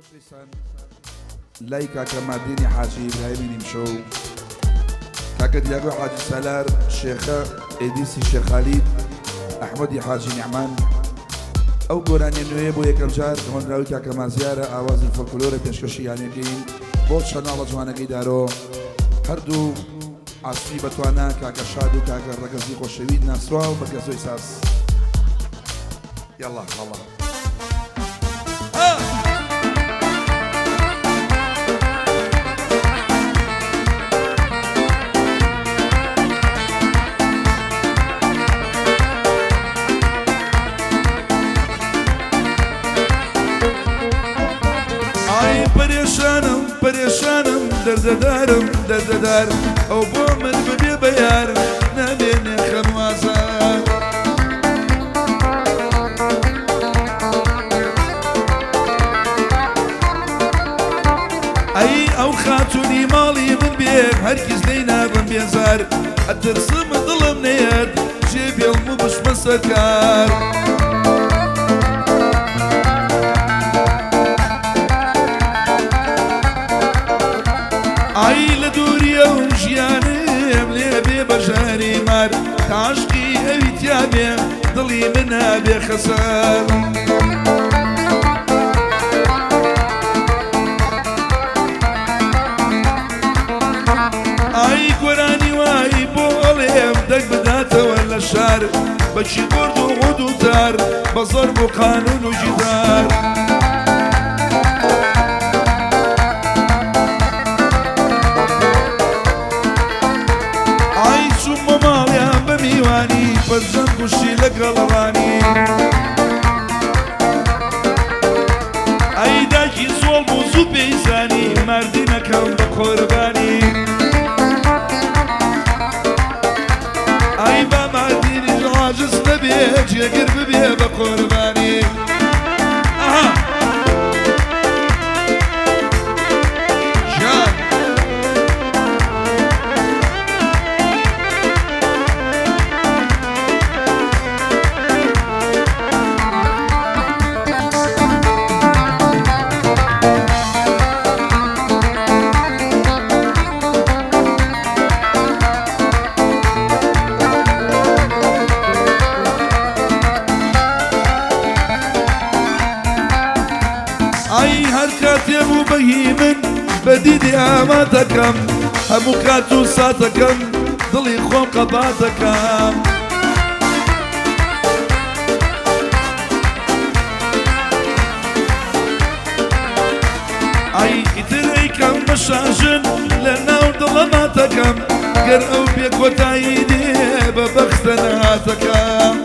خۆشەویستان لای کاکە مادینی حاجی ئیبراهیمی نیمشەو کاکە دیاگۆ حاجی سالار شێخە ئێدیسی شێخ خالید ئەحمەدی حاجی نیعمان ئەو گۆرانیە نوێیە بۆ یەکەم جار هەمەندراوی کاکە مازیارە ئاوازی فۆلکلۆرە پێشکەشییانەکەین بۆ چەناڵە جوانەکەی دارۆ هەردوو عاسمی بەتوانە کاکە شاد و کاکە ڕەگەزی خۆشەوید ناسوا و بەگەزۆی ساس يلا الله پەرێشانم دەردەدار ئەو بۆ من ببێ بەیار نابێنێ خەموازار ئەی ئەو خاتونی ماڵی من بێ هەرگیز لێی نابم بێزار ئەترسم دڵم نێت جێبێڵم و بشمە سەرکار ئای لە دووریە و ژیانم لێ بێ بەژاری مار تاشقی ئەوی تیابێ دڵی من نابێ خەسەر ئای گۆرانی وای بۆ ئەڵێم دەک بداتەوە لە شار بەچی گرد و غود و تار بە زەرب و قانون و جیدار بەرزەم گوشی لەگەڵ ڕانی ئەی داکی زۆڵ بۆ زوو پێیزانی مردی نەکەم بە قۆربانی ئەی با مردینی ڕاجز نەبێ جێگر ببێ بە قۆربانی ئەی هەر کاتێ بوو بەهی من بەدیدی ئامادەکەم هەموو کات و ساتەکەم دڵی خۆم قەباتەکەم ئەی ئیتر ئەیکەم بەشاژن لە ناو دڵەماتەکەم گەر ئەو بێکۆتایی دێ بە بەختە نەهاتەکەم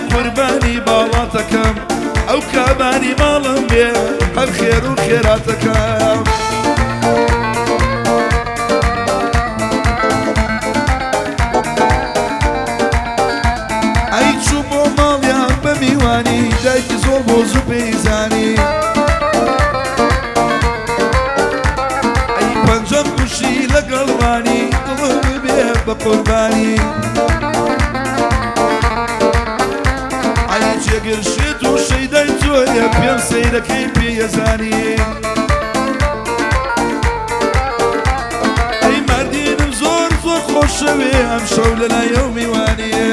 قوربانی باڵاتەکەم ئەو کابانی ماڵم بێ هەر خێر و خێراتەکەم ئەی چوو بۆ ماڵیان بە میوانی دایکی زۆر بۆ زوو پێیزانی ئەی پەنجەم کوشی لەگەڵوانی دڵم بێ بە قوربانی جێگرشێت و شەیدای تۆیە پێم سەیرەکەی پێیەزانی ئەی مردینم زۆر زۆر خۆشەوێ ئەم شەو لەلایە و میوانیە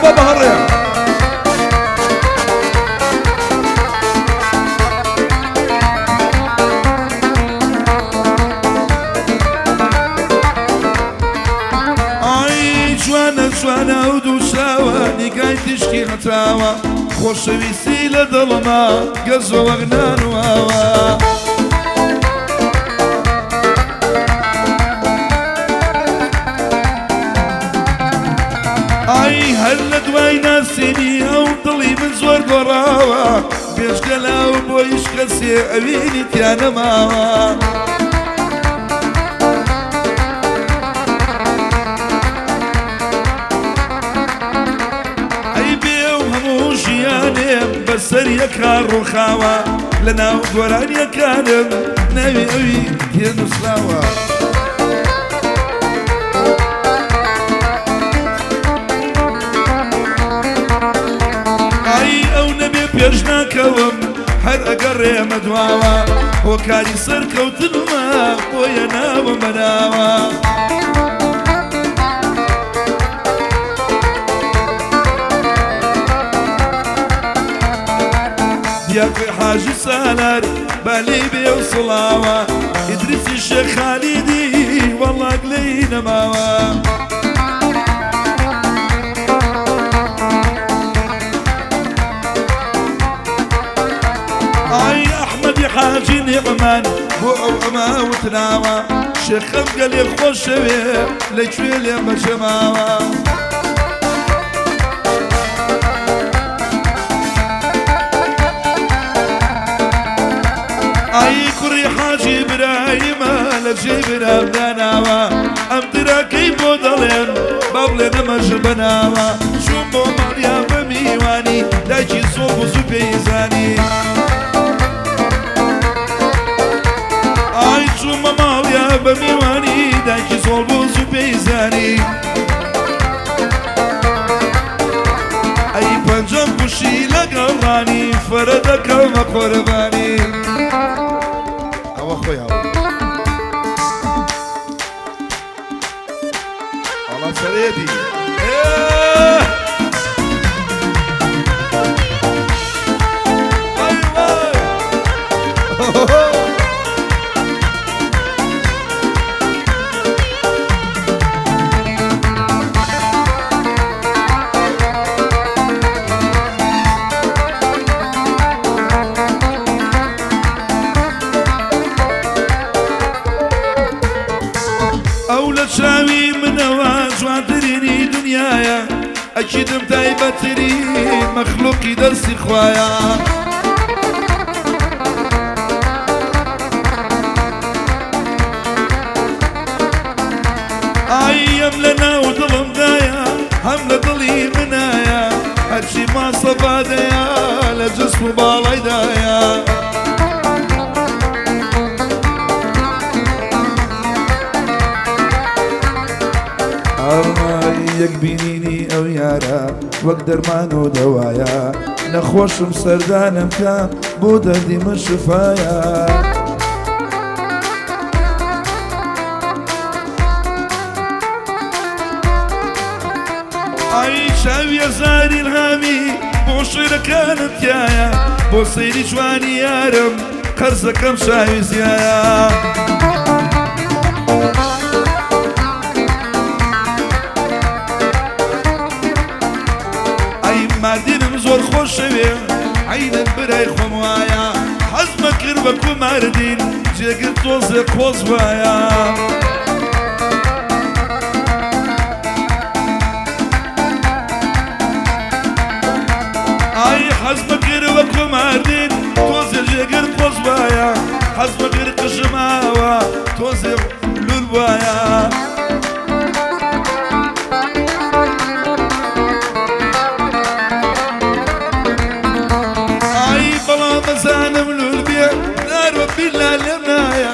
بابا هرّ ئای جوانە و دووشاوە نیگای تشکی هەتاوە خۆشەویستی لە دڵەما گەزۆوەک نانواوە ئای هەر لە دوای ناسێنی ئەو دڵی من زۆر گۆڕاوە پێشگەلا و بۆ بۆیش کەسێ ئەوینی تیانەماوە ئەی بێ و هەموو ژیانێم بەسەر یەکا ڕووخاوە لە ناو گۆرانیەکانم ناوی ئەوی تێنووسراوە پێش ناکەوم هەر ئەگەر ڕێمە دواوە هۆکاری سەرکەوتنمە بۆیە ناوم بەناوە دیاکۆی حاجی سالار بالێی بێ و سڵاوە ئیدریسی شێخ خالیدی وەڵا گلەی نەماوە حاجی نێعمان بۆ ئەو ئەمە وتناوە شێخەم گەلێ خۆشەوێ لەکوێ لێ مەجەماوە ئای کوڕی حاجی برایمە لە جێ برام داناوە ئەم دراکەی بۆ دەڵێن با بڵێ نەمەژ بەناوە چوون بۆ ماڵیا بە میوانی دایکی زۆڵ و زوو پێیزانی چوومە ماڵیا بە میوانی دایکی زۆڵ بۆ زوو پێیزانی ئەی پەنجەم کوشی لەگەڵانی فەرە دەکەمە قۆربانی ئەوە خۆیاوە ئەڵا سەرێتی چاوی منەوە جوانترینی دنیاە ئەکیدم تایبەترین مەخلوقی دەستی خوایە ئایم لە ناو دڵمدایە هەم لە دڵی منایە هەرچی ماسە بادەیە لە جسم و باڵایدایە یەک بینینی ئەو یارە وەک دەرمان و دەوایە نەخۆشم سەردانم کە بۆ دەردی من شفایە ئای چاویە زاری هامی بۆ شێرەکانت تایە بۆ سەیری جوانی یارم قەرزەکەم شاوی زیایە مادینم زۆر خۆشەوێ عینەت برای خۆم وایە حەزمە کرد بە کوماردین جێگر تۆزێ قۆز وایە ئای حەزمە کرد بە کوماردین تۆزێ جێگر قۆز وایە حەزمە کرد قژماوە تۆزێ لول وایە مەزانم لول بێ دارۆ بیلا لێم نایە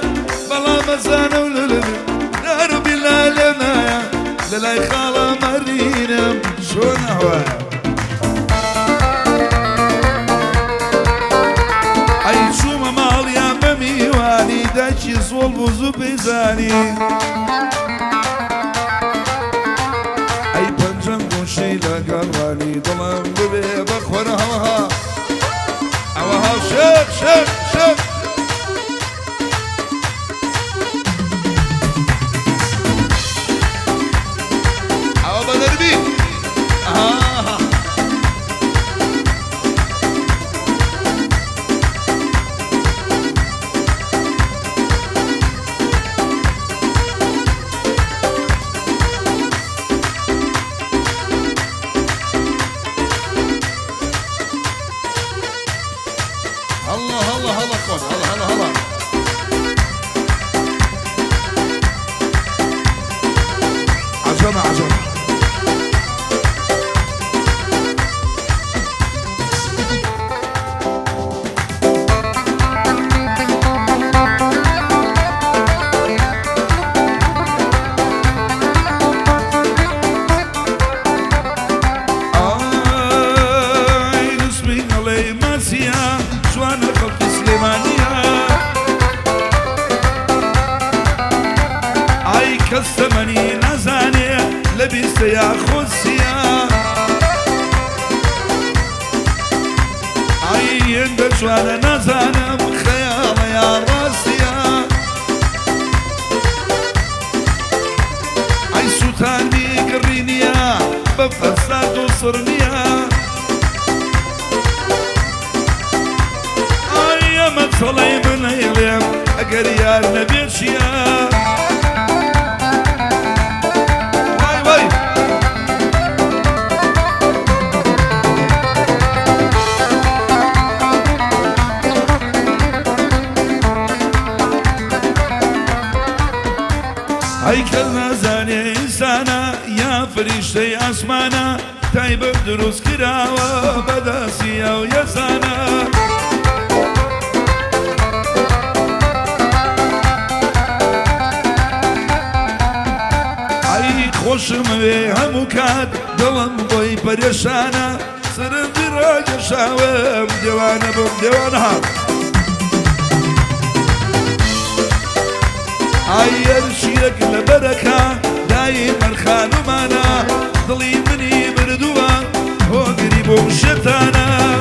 بەڵام مەزانم لول بێ دارۆ بیلا لێم نایە لە لای خاڵە مەرینم چۆن ئەوایە ئەی چوومە ماڵیان بە میوانی دایکی زۆڵ بۆ زوو پێیزانی ئەی پەنجەم گۆشەی لەگەڵوانی دڵم ببێ بە خۆرە هەوەها شك شك شك أو بدربي كستمني نزاني لبست يا خسيا عين دجوانا نزانا بخيال يا راسيا عي سوتاني قرينيا بفساد وصرنيا عي متصلي من يليم اقر يا النبي شيا هيكل نازاني إنسانا يا فريشتي أسمانا تايب دروس كراوة بداسية ويسانا هاي خوشم بيها مكاد دلم ضي بريشانا سرم دراج شاوم ديوانا بم ديوانا عير شيك لبركة دايم الخان ومانا ضلي مني بردوها هو قريب وشتانا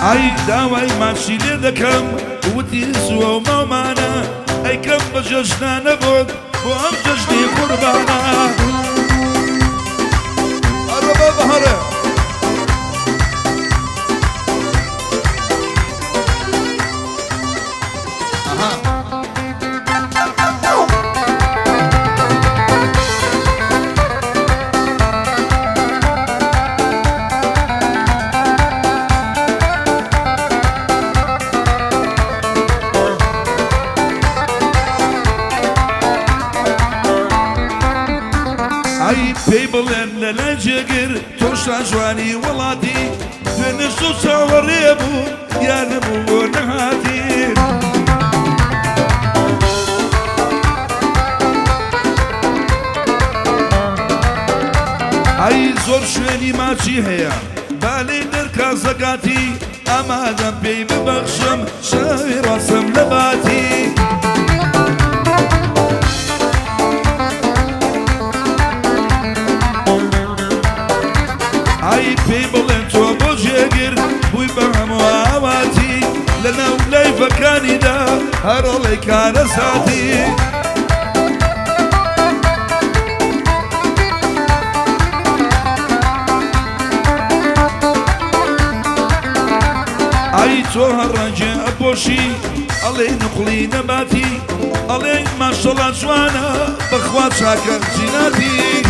عي داوي ماشي لدكم وتيسوا ومانا اي كم بجشنا نبود وام جشني قربانا أربا بهره عي بيبلن للاجقر توشا جواني ولاتي فنشتو ساوريبو يا نبو نهاتي عي زور شويني ماشي هيا بالي دركا زقاتي اما دم ببخشم شاوي راسم لباتي عي بيبلن تو بوجيقر بوي بهم وعواتي لنا ولاي فكاني دا هرولي كان ساتي عي تو هالرجاء بوشي علي نقلي نباتي علي ما شاء الله جوانا بخوات شاكر جيناتي